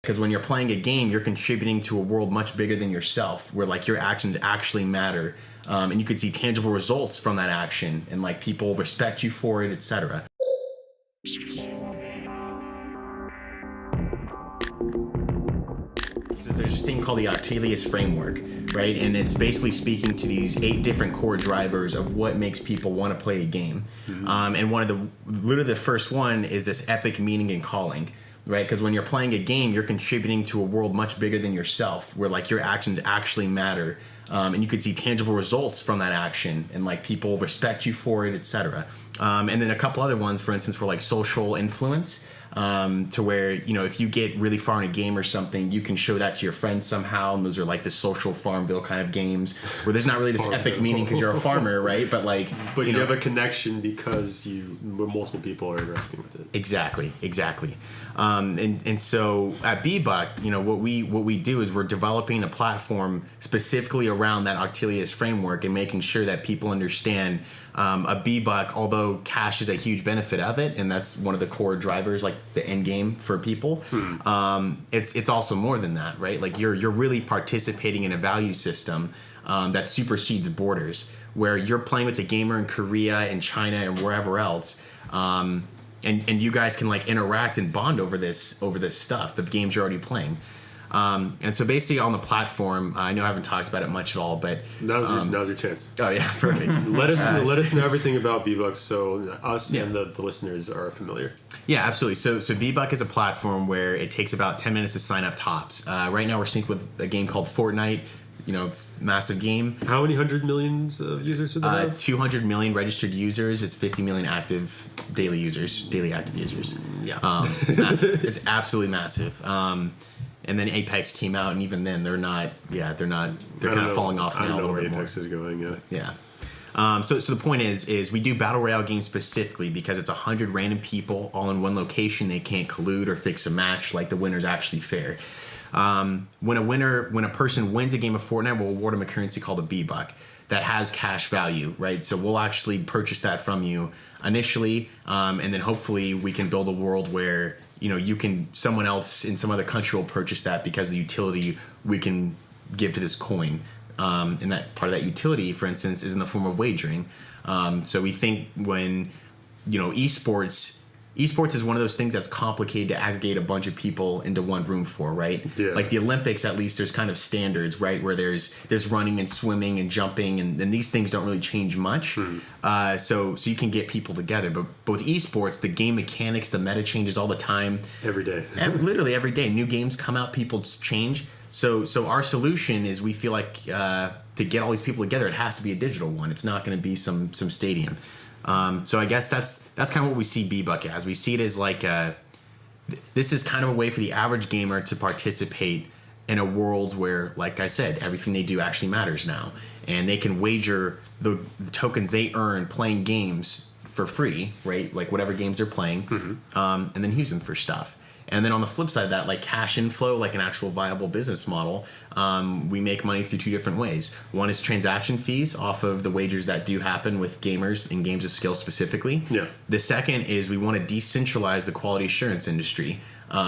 Because when you're playing a game, you're contributing to a world much bigger than yourself, where like your actions actually matter, and you could see tangible results from that action, and like people respect you for it, etc. There's this thing called the Octavius Framework, right? And it's basically speaking to these 8 different core drivers of what makes people want to play a game. And literally the first one is this epic meaning and calling, right? Because when you're playing a game, you're contributing to a world much bigger than yourself, where like your actions actually matter, and you could see tangible results from that action, and like people respect you for it, etc. And then a couple other ones, for instance, were like social influence. To where, you know, if you get really far in a game or something, you can show that to your friends somehow, and those are like the social Farmville kind of games where there's not really this epic meaning because you're a farmer, right? But like, but you have a connection because multiple people are interacting with it. Exactly. And so at Bbuck, you know, what we do is we're developing a platform specifically around that Octavius framework and making sure that people understand a Bbuck, although cash is a huge benefit of it, and that's one of the core drivers, like the end game for people. It's also more than that, right? Like you're really participating in a value system that supersedes borders, where you're playing with a gamer in Korea and China and wherever else, and you guys can like interact and bond over this stuff, the games you're already playing. And so basically on the platform, I know I haven't talked about it much at all, but now's your chance. Oh yeah, perfect. Let us know everything about Bbuck so us and the listeners are familiar. Yeah, absolutely. So Bbuck is a platform where it takes about 10 minutes to sign up tops. Right now we're synced with a game called Fortnite. You know, it's a massive game. How many hundred millions of users do they have? 200 million registered users. It's 50 million active daily active users. Yeah. It's massive. It's absolutely massive. And then Apex came out, and even then they're kind of falling off now. I don't know where bit Apex more. is going. Yeah. So the point is we do Battle Royale games specifically because it's 100 random people all in one location. They can't collude or fix a match. Like the winner's actually fair. When a person wins a game of Fortnite, we'll award them a currency called a Bbuck that has cash value, right? So we'll actually purchase that from you initially, and then hopefully we can build a world where, you know, someone else in some other country will purchase that because the utility we can give to this coin. And that part of that utility, for instance, is in the form of wagering. So we think when, you know, esports is one of those things that's complicated to aggregate a bunch of people into one room for, right? Yeah. Like the Olympics, at least there's kind of standards, right? Where there's running and swimming and jumping, and these things don't really change much. So you can get people together. But with esports, the game mechanics, the meta changes all the time. Every day. Literally every day. New games come out, people change. So our solution is we feel like to get all these people together, it has to be a digital one. It's not going to be some stadium. So I guess that's kind of what we see Bbuck as. We see it as like this is kind of a way for the average gamer to participate in a world where, like I said, everything they do actually matters now, and they can wager the tokens they earn playing games for free, right? Like whatever games they're playing, and then use them for stuff. And then on the flip side of that, like cash inflow, like an actual viable business model, we make money through 2 different ways. One is transaction fees off of the wagers that do happen with gamers in games of skill specifically. Yeah. The second is we want to decentralize the quality assurance industry,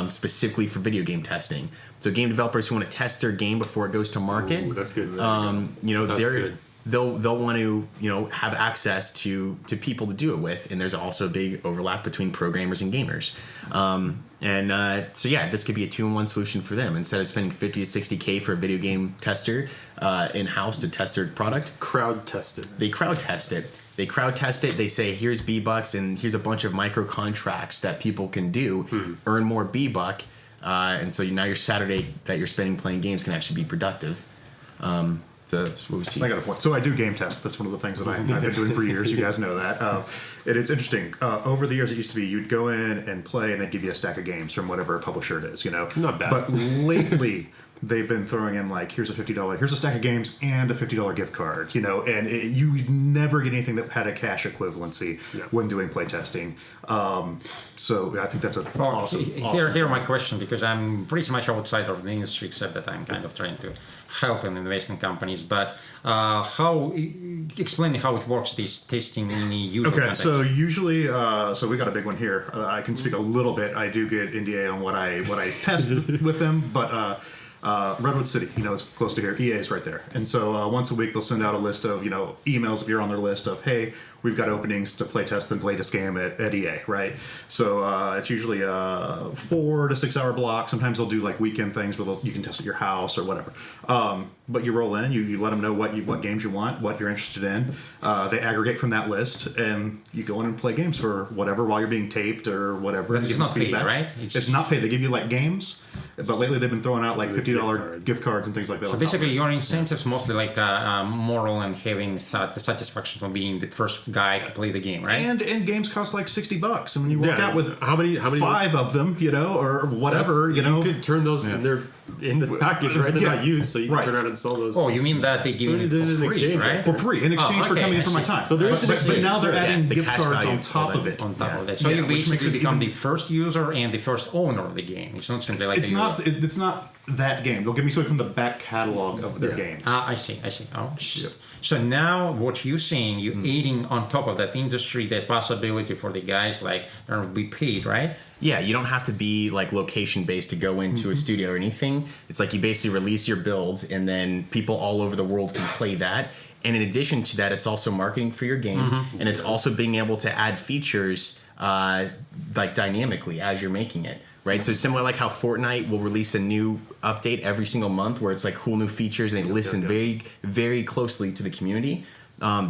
specifically for video game testing. So game developers who want to test their game before it goes to market, Ooh, that's good. You know, That's good. They'll want to, you know, have access to people to do it with, and there's also a big overlap between programmers and gamers. So this could be a 2-in-1 solution for them. Instead of spending $50 to $60K for a video game tester in-house to test their product, Crowd test it. They crowd test it. They say, here's Bbucks and here's a bunch of micro contracts that people can do, earn more Bbuck, and so now your Saturday that you're spending playing games can actually be productive. So that's what we see. I got a point. So I do game test. That's one of the things that I've been doing for years. You guys know that. And it's interesting. Over the years, it used to be you'd go in and play, and they'd give you a stack of games from whatever publisher it is, you know. Not bad. But lately, they've been throwing in like, here's a stack of games and a $50 gift card, and you never get anything that had a cash equivalency when doing playtesting. So I think that's awesome. Here my question, because I'm pretty much outside of the industry, except that I'm kind of trying to help and invest in companies. But explain me how it works, this testing in the user context. So usually, so we got a big one here. I can speak a little bit. I do get NDA on what I test with them, but Redwood City, it's close to here. EA is right there. And so once a week, they'll send out a list of, emails if you're on their list of, hey, we've got openings to play test the latest game at EA, right? So it's usually a 4 to 6 hour block. Sometimes they'll do like weekend things where you can test at your house or whatever. But you roll in, you let them know what games you want, what you're interested in. They aggregate from that list, and you go in and play games for whatever while you're being taped or whatever. But it's not paid, right? It's not paid. They give you like games, but lately they've been throwing out like $50 gift cards and things like that. So basically, your incentives mostly like moral and having the satisfaction of being the first guy to play the game, right? And games cost like $60, and when you walk out with how many 5 of them, or whatever, you could turn those. They're in the package, right? They're not used, so you can turn around and sell those. Oh, you mean that they give it for free, right? For free, in exchange for coming in for my time. So there's but now they're adding gift cards on top of it. On top of that, so you basically become the first user and the first owner of the game. It's not simply like it's not that game. They'll give me something from the back catalog of their games. I see. Oh, so now what you're saying, you're adding on top of that industry, that possibility for the guys like to be paid, right? Yeah, you don't have to be like location based to go into a studio or anything. It's like you basically release your build, and then people all over the world can play that. And in addition to that, it's also marketing for your game, and it's also being able to add features like dynamically as you're making it. Right, so similar like how Fortnite will release a new update every single month, where it's like cool new features, and they listen very, very closely to the community.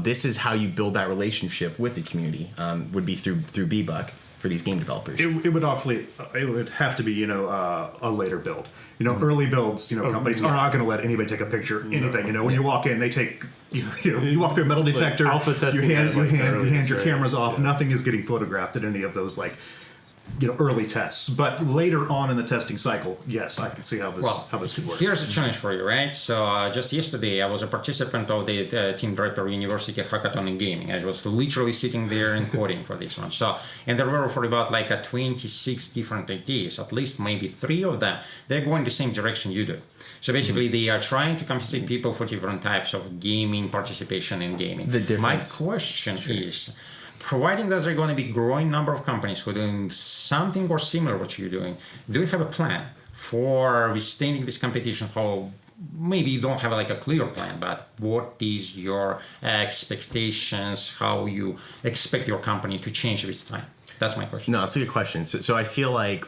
This is how you build that relationship with the community. Would be through Bbuck for these game developers. It would have to be a later build. Early builds. Companies are not going to let anybody take a picture. Anything. When you walk in, they take. You walk through a metal detector. Alpha testing. You hand your cameras off. Yeah. Nothing is getting photographed at any of those early tests. But later on in the testing cycle, yes, I can see how this could work. Here's a challenge for you, right? So just yesterday, I was a participant of the Team Draper University Hackathon in Gaming. I was literally sitting there and coding for this one. So, and there were for about 26 different ideas, at least maybe 3 of them. They're going the same direction you do. So basically, they are trying to compensate people for different types of gaming participation in gaming. The difference. My question is, providing that there are going to be growing number of companies who are doing something or similar what you're doing, do you have a plan for withstanding this competition? How maybe you don't have a clear plan, but what is your expectations? How you expect your company to change with time? That's my question. No, that's a good question. So I feel like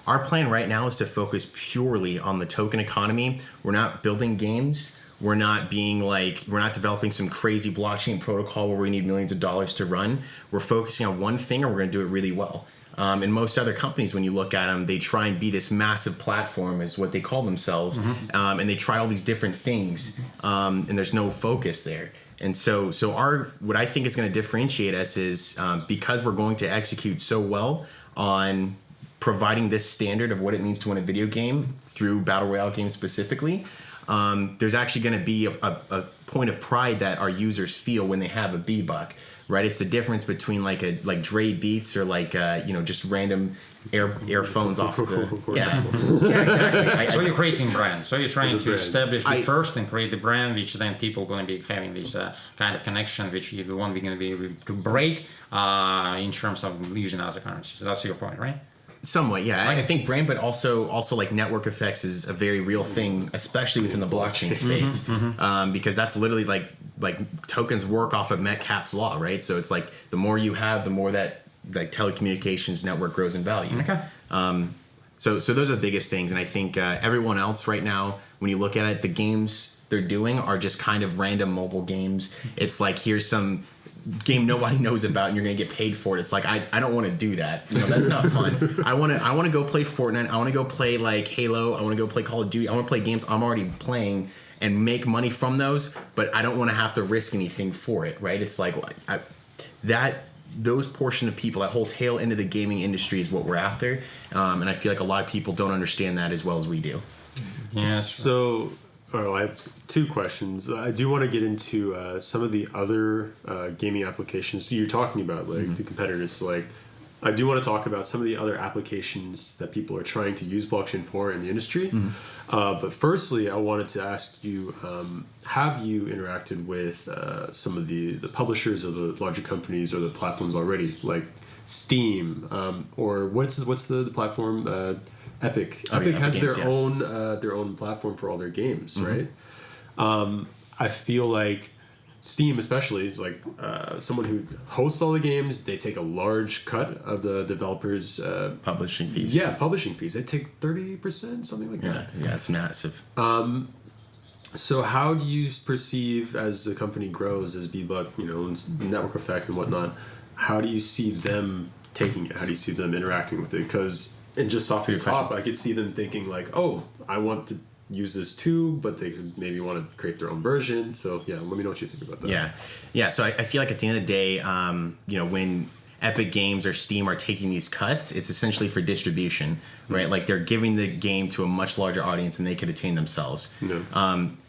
our plan right now is to focus purely on the token economy. We're not building games. We're not developing some crazy blockchain protocol where we need millions of dollars to run. We're focusing on one thing, and we're going to do it really well. And most other companies, when you look at them, they try and be this massive platform, is what they call themselves, and they try all these different things, and there's no focus there. And so what I think is going to differentiate us is because we're going to execute so well on providing this standard of what it means to win a video game through Battle Royale games specifically. There's actually going to be a point of pride that our users feel when they have a Bbuck, right? It's the difference between like Dre Beats or just random earphones off the exactly. So you're creating brand. So you're trying to establish the first and create the brand, which then people are going to be having this kind of connection, which you the one we're going to be able to break in terms of using other currencies. So that's your point, right? Somewhat, yeah. I think brand, but also like network effects is a very real thing, especially within the blockchain space, because that's literally like tokens work off of Metcalfe's law, right? So it's like the more you have, the more that telecommunications network grows in value. Okay. So those are the biggest things, and I think everyone else right now, when you look at it, the games they're doing are just kind of random mobile games. It's like here's some game nobody knows about and you're gonna get paid for it. It's like I don't want to do that. That's not fun. I want to go play Fortnite. I want to go play like Halo. I want to go play Call of Duty. I want to play games I'm already playing and make money from those, but I don't want to have to risk anything for it, right? It's like those portion of people, that whole tail end of the gaming industry is what we're after, and I feel like a lot of people don't understand that as well as we do. Yes. So, I have two questions. I do want to get into some of the other gaming applications you're talking about, like the competitors. So, like, I do want to talk about some of the other applications that people are trying to use blockchain for in the industry. But firstly, I wanted to ask you, have you interacted with some of the publishers of the larger companies or the platforms already, like Steam, or what's the platform? Epic. Epic has Games, their own platform for all their games, right? I feel like Steam, especially, is like someone who hosts all the games. They take a large cut of the developers' Publishing fees. Yeah, publishing fees. They take 30%, something like that. Yeah, it's massive. So how do you perceive, as the company grows, as Bbuck, network effect and whatnot, how do you see them taking it? How do you see them interacting with it? Because, and just off the top, I could see them thinking like, oh, I want to use this too, but they could maybe want to create their own version. So yeah, let me know what you think about that. Yeah. So I feel like at the end of the day, when Epic Games or Steam are taking these cuts, it's essentially for distribution, right? Like they're giving the game to a much larger audience than they could attain themselves.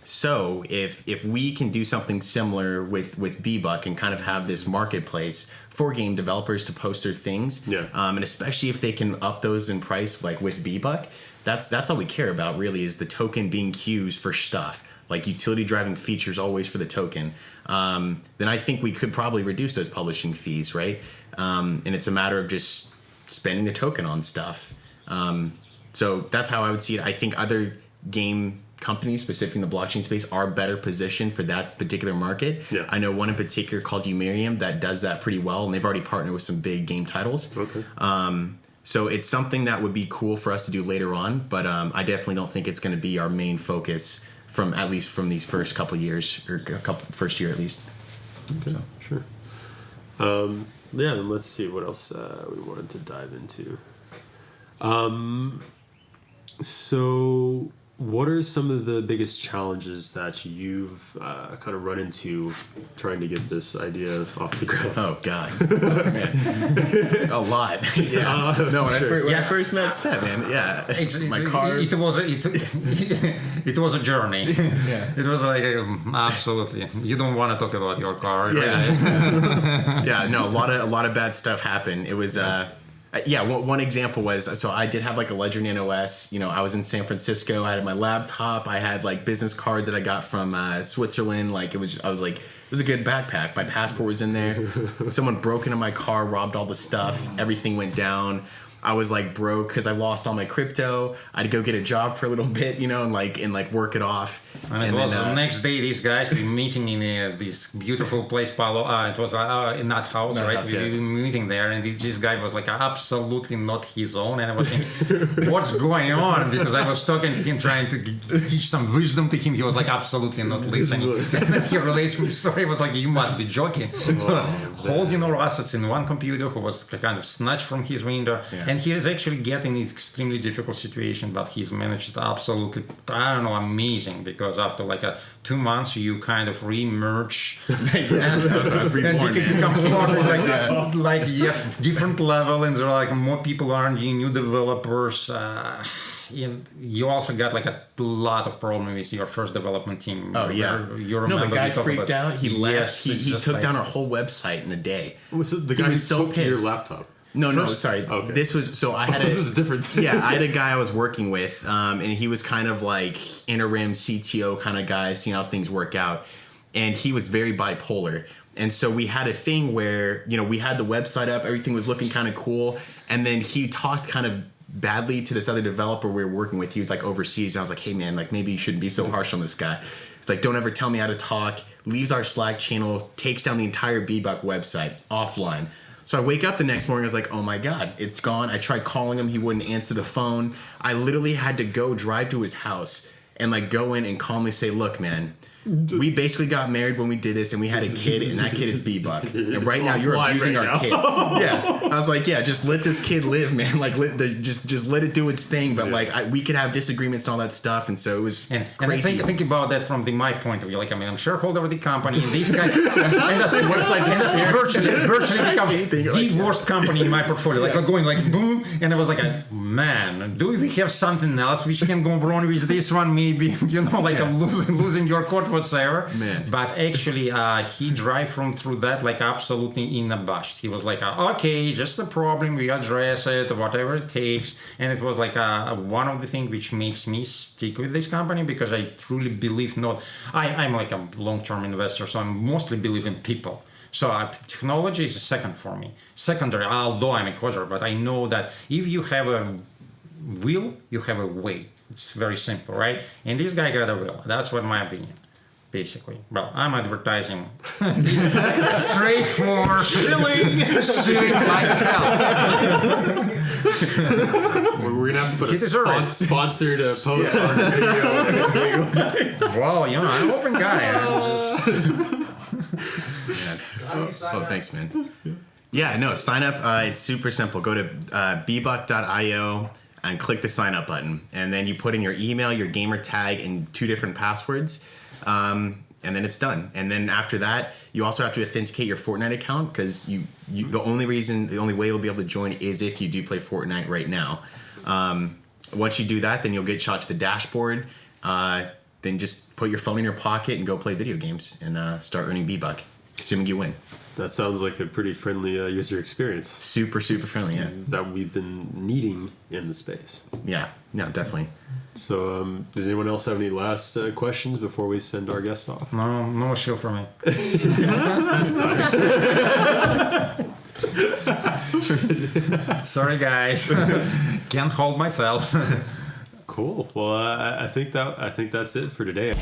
So if we can do something similar with Bbuck and kind of have this marketplace for game developers to post their things, and especially if they can up those in price, like with Bbuck, that's all we care about really, is the token being queues for stuff. Like utility driving features always for the token, then I think we could probably reduce those publishing fees, right? And it's a matter of just spending the token on stuff. So that's how I would see it. I think other game companies, specifically in the blockchain space, are better positioned for that particular market. I know one in particular called Umerium that does that pretty well, and they've already partnered with some big game titles. So it's something that would be cool for us to do later on, but I definitely don't think it's going to be our main focus at least from these first couple years, or first year at least. Okay, so. Sure. Then let's see what else we wanted to dive into. So what are some of the biggest challenges that you've kind of run into trying to get this idea off the ground? Oh, God. Man. A lot. When I first met Svet, man, my car. It was a journey. It was like, absolutely. You don't want to talk about your car. A lot of bad stuff happened. It was... one example was, so I did have like a Ledger Nano S. I was in San Francisco. I had my laptop. I had like business cards that I got from Switzerland. Like it was a good backpack. My passport was in there. Someone broke into my car, robbed all the stuff. Everything went down. I was like broke because I lost all my crypto. I had to go get a job for a little bit, and work it off. And it was the next day. These guys were meeting in this beautiful place, Palo. It was in that house, right? We were meeting there, and this guy was like absolutely not his own. And I was thinking, what's going on? Because I was talking to him, trying to teach some wisdom to him. He was like absolutely not listening. And then he relates me. Sorry, was like, you must be joking. Holding our assets in one computer, who was kind of snatched from his window. And he is actually getting an extremely difficult situation, but he's managed it absolutely, amazing, because after 2 months, you kind of re-merge and you can become part of different level, and there are more people around you, new developers. You also got a lot of problems with your first development team. Oh yeah, the guy freaked out. He left. He took down our whole website in a day. The guy was so pissed. Your laptop. No, sorry. Okay. This was so I had this is different. I had a guy I was working with, and he was kind of like interim CTO kind of guy, seeing how things work out, and he was very bipolar. And so we had a thing where we had the website up, everything was looking kind of cool, and then he talked kind of badly to this other developer we were working with. He was overseas, and I was like, hey man, maybe you shouldn't be so harsh on this guy. It's like, don't ever tell me how to talk. Leaves our Slack channel, takes down the entire Bbuck website offline. So I wake up the next morning, I was like, oh my God, it's gone. I tried calling him, he wouldn't answer the phone. I literally had to drive to his house and go in and calmly say, look, man, we basically got married when we did this, and we had a kid, and that kid is Bbuck. And right now you're abusing our kid. I was like, yeah, just let this kid live, man. Like, just let it do its thing. But like, we could have disagreements and all that stuff, and so it was and crazy. I think about that from my point of view. Like, I mean, I'm shareholder of the company, and this guy, and that's virtually become the worst company in my portfolio. Like, going like boom, and I was like, man, do we have something else which can go wrong with this one? Maybe, you know, like I'm losing your code whatsoever. Man. But actually, he drive through that like absolutely unabashed. He was like, okay, just a problem, we address it, whatever it takes. And it was like one of the things which makes me stick with this company, because I truly believe I'm like a long-term investor, so I mostly believe in people. So technology is secondary, although I'm a coder, but I know that if you have a will, you have a way. It's very simple, right? And this guy got a will. That's what my opinion. Basically, well, I'm advertising this straight for shilling like hell. We're gonna have to put a sponsored post on the video. Well, you know, I'm an open guy. Oh, thanks, man. Yeah, no, sign up. It's super simple. Go to bbuck.io and click the sign up button, and then you put in your email, your gamer tag, and 2 different passwords. And then it's done. And then after that, you also have to authenticate your Fortnite account, because the only way you'll be able to join is if you do play Fortnite right now. Once you do that, then you'll get shot to the dashboard. Then just put your phone in your pocket and go play video games and start earning Bbuck, assuming you win. That sounds like a pretty friendly user experience. Super, super friendly, yeah. That we've been needing in the space. Yeah, no, definitely. So, does anyone else have any last questions before we send our guest off? No show for me. Sorry, guys. Can't hold myself. Cool. Well, I think that's it for today.